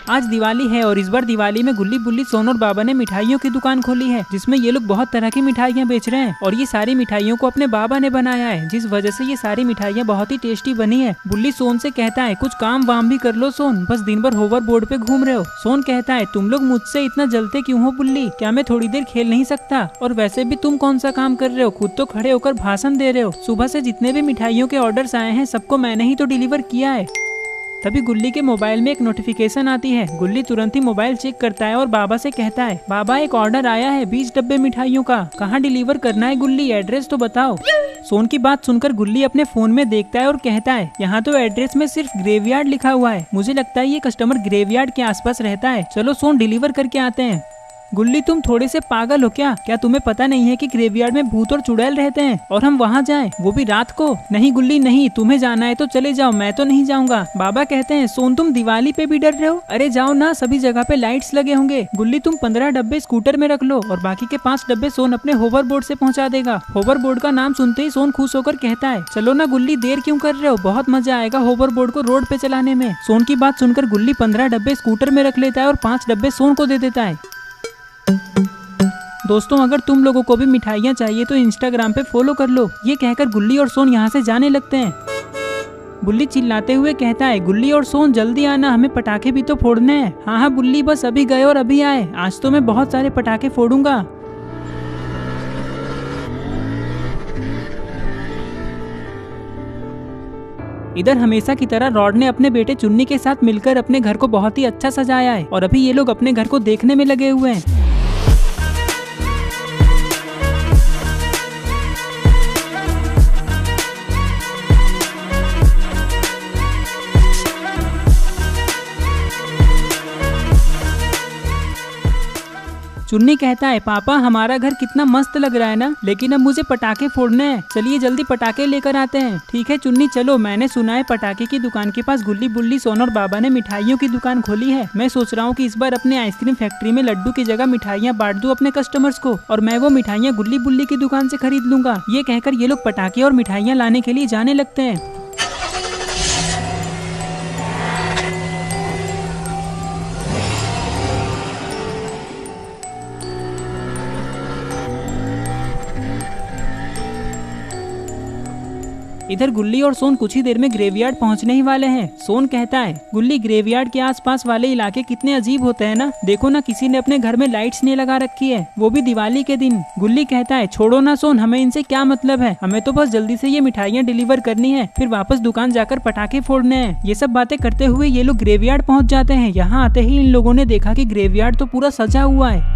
आज दिवाली है और इस बार दिवाली में गुल्ली बुल्ली सोन और बाबा ने मिठाइयों की दुकान खोली है, जिसमें ये लोग बहुत तरह की मिठाइयाँ बेच रहे हैं और ये सारी मिठाइयों को अपने बाबा ने बनाया है, जिस वजह से ये सारी मिठाइयाँ बहुत ही टेस्टी बनी है। बुल्ली सोन से कहता है कुछ काम वाम भी कर लो सोन, बस दिन भर होवर बोर्ड पे घूम रहे हो। सोन कहता है तुम लोग मुझसे इतना जलते क्यों हो बुल्ली, क्या मैं थोड़ी देर खेल नहीं सकता? और वैसे भी तुम कौन सा काम कर रहे हो, खुद तो खड़े होकर भाषण दे रहे हो। सुबह से जितने भी मिठाइयों के ऑर्डर्स आए हैं सबको मैंने ही तो डिलीवर किया है। तभी गुल्ली के मोबाइल में एक नोटिफिकेशन आती है। गुल्ली तुरंत ही मोबाइल चेक करता है और बाबा से कहता है बाबा एक ऑर्डर आया है 20 डब्बे मिठाइयों का, कहाँ डिलीवर करना है गुल्ली, एड्रेस तो बताओ। सोन की बात सुनकर गुल्ली अपने फोन में देखता है और कहता है यहाँ तो एड्रेस में सिर्फ ग्रेवयार्ड लिखा हुआ है, मुझे लगता है ये कस्टमर ग्रेवयार्ड के आसपास रहता है, चलो सोन डिलीवर करके आते हैं। गुल्ली तुम थोड़े से पागल हो क्या तुम्हें पता नहीं है कि ग्रेवयार्ड में भूत और चुड़ैल रहते हैं और हम वहाँ जाएं, वो भी रात को? नहीं गुल्ली नहीं, तुम्हें जाना है तो चले जाओ, मैं तो नहीं जाऊंगा। बाबा कहते हैं सोन तुम दिवाली पे भी डर रहे हो, अरे जाओ ना, सभी जगह पे लाइट्स लगे होंगे। गुल्ली तुम 15 डब्बे स्कूटर में रख लो और बाकी के 5 डब्बे सोन अपने होवर बोर्ड से पहुँचा देगा। होवर बोर्ड का नाम सुनते ही सोन खुश होकर कहता है चलो ना गुल्ली, देर क्यों कर रहे हो, बहुत मजा आएगा होवर बोर्ड को रोड पे चलाने में। सोन की बात सुनकर गुल्ली 15 डब्बे स्कूटर में रख लेता है और 5 डब्बे सोन को दे देता है। दोस्तों अगर तुम लोगों को भी मिठाइयाँ चाहिए तो इंस्टाग्राम पे फॉलो कर लो। ये कहकर गुल्ली और सोन यहाँ से जाने लगते हैं। बुल्ली चिल्लाते हुए कहता है गुल्ली और सोन जल्दी आना, हमें पटाखे भी तो फोड़ने हैं। हाँ हाँ बुल्ली, बस अभी गए और अभी आए, आज तो मैं बहुत सारे पटाखे फोड़ूंगा। इधर हमेशा की तरह रॉड ने अपने बेटे चुन्नी के साथ मिलकर अपने घर को बहुत ही अच्छा सजाया है और अभी ये लोग अपने घर को देखने में लगे हुए हैं। चुन्नी कहता है पापा हमारा घर कितना मस्त लग रहा है ना, लेकिन अब मुझे पटाखे फोड़ने हैं, चलिए जल्दी पटाखे लेकर आते हैं। ठीक है चुन्नी चलो, मैंने सुना है पटाखे की दुकान के पास गुल्ली बुल्ली सोन और बाबा ने मिठाइयों की दुकान खोली है। मैं सोच रहा हूँ कि इस बार अपने आइसक्रीम फैक्ट्री में लड्डू की जगह मिठाइयाँ बांट दूं अपने कस्टमर्स को और मैं वो मिठाइयाँ गुल्ली बुल्ली की दुकान से खरीद लूंगा। ये कहकर ये लोग पटाखे और मिठाइयाँ लाने के लिए जाने लगते हैं। इधर गुल्ली और सोन कुछ ही देर में ग्रेवयार्ड पहुंचने ही वाले हैं। सोन कहता है गुल्ली ग्रेवयार्ड के आसपास वाले इलाके कितने अजीब होते हैं ना, देखो ना किसी ने अपने घर में लाइट्स नहीं लगा रखी है, वो भी दिवाली के दिन। गुल्ली कहता है छोड़ो ना सोन, हमें इनसे क्या मतलब है, हमें तो बस जल्दी से ये मिठाइयाँ डिलीवर करनी है, फिर वापस दुकान जाकर पटाखे फोड़ने हैं। ये सब बातें करते हुए ये लोग ग्रेवयार्ड पहुँच जाते हैं। यहाँ आते ही इन लोगों ने देखा कि ग्रेवयार्ड तो पूरा सजा हुआ है।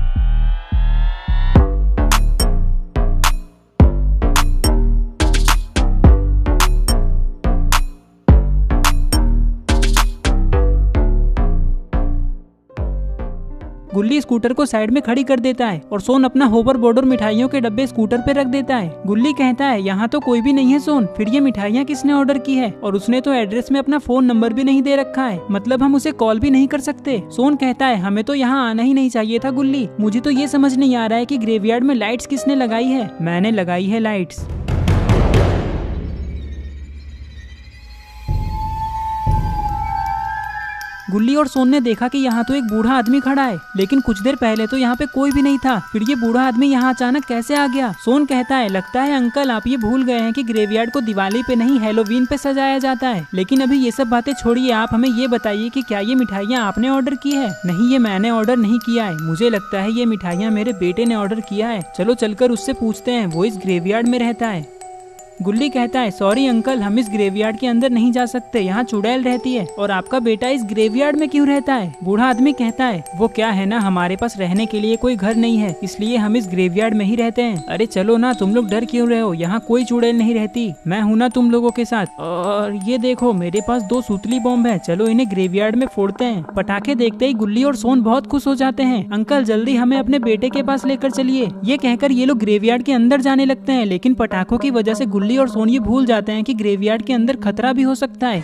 गुल्ली स्कूटर को साइड में खड़ी कर देता है और सोन अपना होवर बोर्ड और मिठाइयों के डब्बे स्कूटर पे रख देता है। गुल्ली कहता है यहाँ तो कोई भी नहीं है सोन, फिर ये मिठाइयाँ किसने ऑर्डर की है, और उसने तो एड्रेस में अपना फोन नंबर भी नहीं दे रखा है, मतलब हम उसे कॉल भी नहीं कर सकते। सोन कहता है हमें तो यहाँ आना ही नहीं चाहिए था गुल्ली, मुझे तो ये समझ नहीं आ रहा है कि ग्रेवयार्ड में लाइट्स किसने लगाई है। मैंने लगाई है लाइट्स। गुल्ली और सोन ने देखा कि यहाँ तो एक बूढ़ा आदमी खड़ा है, लेकिन कुछ देर पहले तो यहाँ पे कोई भी नहीं था, फिर ये बूढ़ा आदमी यहाँ अचानक कैसे आ गया। सोन कहता है लगता है अंकल आप ये भूल गए हैं कि ग्रेवयार्ड को दिवाली पे नहीं हैलोवीन पे सजाया जाता है। लेकिन अभी ये सब बातें छोड़िए, आप हमें ये बताइए कि क्या ये मिठाइयाँ आपने ऑर्डर की है? नहीं, ये मैंने ऑर्डर नहीं किया है, मुझे लगता है ये मिठाइयाँ मेरे बेटे ने ऑर्डर किया है, चलो चलकर उससे पूछते हैं, वो इस ग्रेवयार्ड में रहता है। गुल्ली कहता है सॉरी अंकल, हम इस ग्रेवयार्ड के अंदर नहीं जा सकते, यहाँ चुड़ैल रहती है, और आपका बेटा इस ग्रेवयार्ड में क्यों रहता है? बूढ़ा आदमी कहता है वो क्या है ना, हमारे पास रहने के लिए कोई घर नहीं है, इसलिए हम इस ग्रेवयार्ड में ही रहते हैं। अरे चलो ना, तुम लोग डर क्यों रहे हो, यहाँ कोई चुड़ैल नहीं रहती, मैं हूँ ना तुम लोगों के साथ। और ये देखो मेरे पास 2 सूतली बॉम्ब है, चलो इन्हें ग्रेवयार्ड में फोड़ते हैं। पटाखे देखते ही गुल्ली और सोन बहुत खुश हो जाते हैं। अंकल जल्दी हमें अपने बेटे के पास लेकर चलिए। ये कहकर ये लोग ग्रेवयार्ड के अंदर जाने लगते हैं, लेकिन पटाखों की वजह से गुल्ली और सोन ये भूल जाते हैं कि ग्रेवयार्ड के अंदर खतरा भी हो सकता है।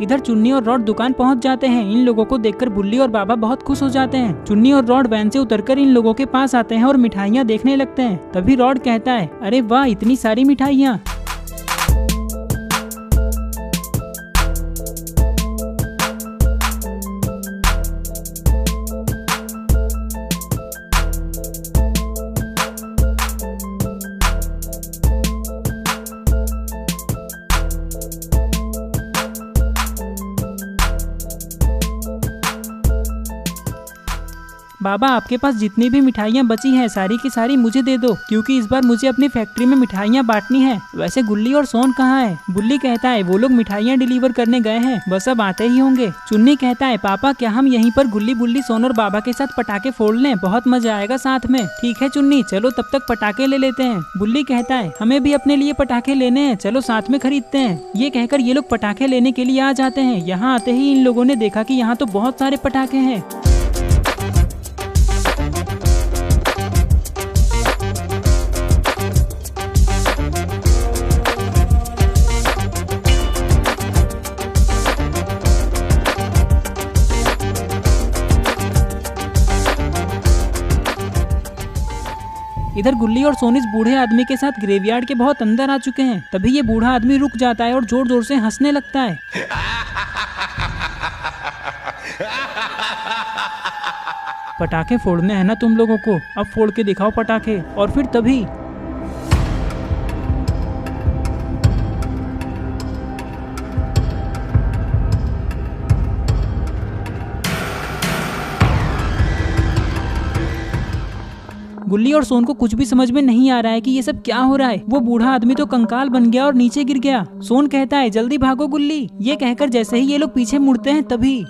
इधर चुन्नी और रॉड दुकान पहुंच जाते हैं। इन लोगों को देखकर बुल्ली और बाबा बहुत खुश हो जाते हैं। चुन्नी और रॉड वैन से उतरकर इन लोगों के पास आते हैं और मिठाइयाँ देखने लगते हैं। तभी रॉड कहता है अरे वाह, इतनी सारी मिठाइयाँ। बाबा आपके पास जितनी भी मिठाइयाँ बची हैं सारी की सारी मुझे दे दो, क्योंकि इस बार मुझे अपनी फैक्ट्री में मिठाइयाँ बांटनी है। वैसे गुल्ली और सोन कहाँ है? बुल्ली कहता है वो लोग मिठाइयाँ डिलीवर करने गए हैं, बस अब आते ही होंगे। चुन्नी कहता है पापा क्या हम यहीं पर गुल्ली बुल्ली सोन और बाबा के साथ पटाखे फोड़ लें, बहुत मजा आएगा साथ में। ठीक है चुन्नी, चलो तब तक पटाखे ले लेते हैं। बुल्ली कहता है हमें भी अपने लिए पटाखे लेने हैं, चलो साथ में खरीदते हैं। ये कहकर ये लोग पटाखे लेने के लिए आ जाते हैं। यहाँ आते ही इन लोगों ने देखा कि यहाँ तो बहुत सारे पटाखे हैं। इधर गुल्ली और सोन इस बूढ़े आदमी के साथ ग्रेवयार्ड के बहुत अंदर आ चुके हैं। तभी ये बूढ़ा आदमी रुक जाता है और जोर जोर से हंसने लगता है। पटाखे फोड़ने हैं ना तुम लोगों को, अब फोड़ के दिखाओ पटाखे। और फिर तभी गुल्ली और सोन को कुछ भी समझ में नहीं आ रहा है कि ये सब क्या हो रहा है। वो बूढ़ा आदमी तो कंकाल बन गया और नीचे गिर गया। सोन कहता है जल्दी भागो गुल्ली। ये कहकर जैसे ही ये लोग पीछे मुड़ते हैं तभी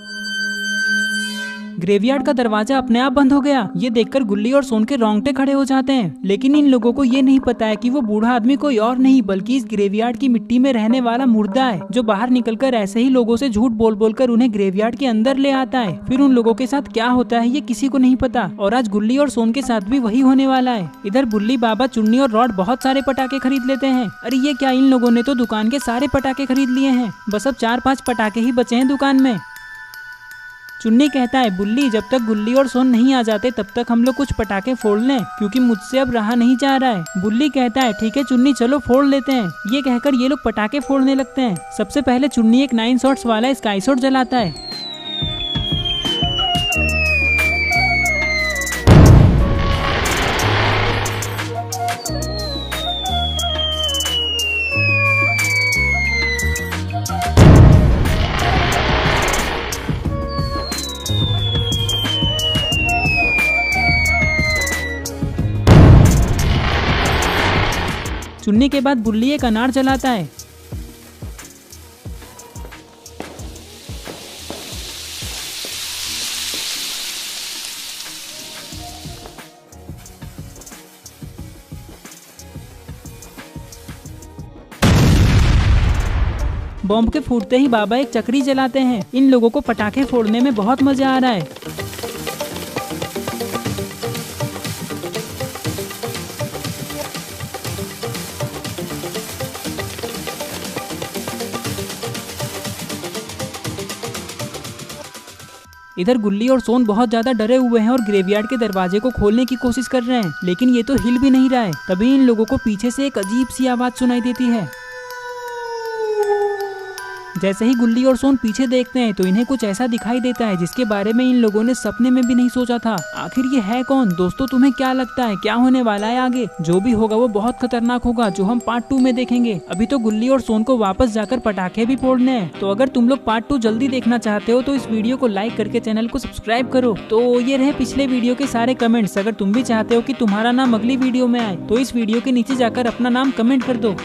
ग्रेवयार्ड का दरवाजा अपने आप बंद हो गया। ये देखकर गुल्ली और सोन के रोंगटे खड़े हो जाते हैं, लेकिन इन लोगों को ये नहीं पता है कि वो बूढ़ा आदमी कोई और नहीं बल्कि इस ग्रेवयार्ड की मिट्टी में रहने वाला मुर्दा है, जो बाहर निकलकर ऐसे ही लोगों से झूठ बोल बोल कर उन्हें ग्रेवयार्ड के अंदर ले आता है। फिर उन लोगों के साथ क्या होता है ये किसी को नहीं पता, और आज गुल्ली और सोन के साथ भी वही होने वाला है। इधर बुल्ली, बाबा, चुन्नी और रॉड बहुत सारे पटाखे खरीद लेते हैं। अरे ये क्या, इन लोगों ने तो दुकान के सारे पटाखे खरीद लिए हैं। बस अब 4-5 पटाखे ही बचे हैं दुकान में। चुन्नी कहता है बुल्ली जब तक गुल्ली और सोन नहीं आ जाते तब तक हम लोग कुछ पटाखे फोड़ लें, क्योंकि मुझसे अब रहा नहीं जा रहा है। बुल्ली कहता है ठीक है चुन्नी, चलो फोड़ लेते हैं। ये कहकर ये लोग पटाखे फोड़ने लगते हैं। सबसे पहले चुन्नी एक 9 शॉट्स वाला स्काई शॉट जलाता है। चुन्नी के बाद बुल्ली एक अनार जलाता है। बॉम्ब के फूटते ही बाबा एक चक्री जलाते हैं। इन लोगों को पटाखे फोड़ने में बहुत मजा आ रहा है। इधर गुल्ली और सोन बहुत ज्यादा डरे हुए हैं और ग्रेवयार्ड के दरवाजे को खोलने की कोशिश कर रहे हैं, लेकिन ये तो हिल भी नहीं रहा है। तभी इन लोगों को पीछे से एक अजीब सी आवाज सुनाई देती है। जैसे ही गुल्ली और सोन पीछे देखते हैं तो इन्हें कुछ ऐसा दिखाई देता है जिसके बारे में इन लोगों ने सपने में भी नहीं सोचा था। आखिर ये है कौन? दोस्तों तुम्हें क्या लगता है क्या होने वाला है आगे? जो भी होगा वो बहुत खतरनाक होगा, जो हम पार्ट 2 में देखेंगे। अभी तो गुल्ली और सोन को वापस जाकर पटाखे भी फोड़ने हैं। तो अगर तुम लोग पार्ट 2 जल्दी देखना चाहते हो तो इस वीडियो को लाइक करके चैनल को सब्सक्राइब करो। तो ये रहे पिछले वीडियो के सारे कमेंट्स। अगर तुम भी चाहते हो कि तुम्हारा नाम अगली वीडियो में आए तो इस वीडियो के नीचे जाकर अपना नाम कमेंट कर दो।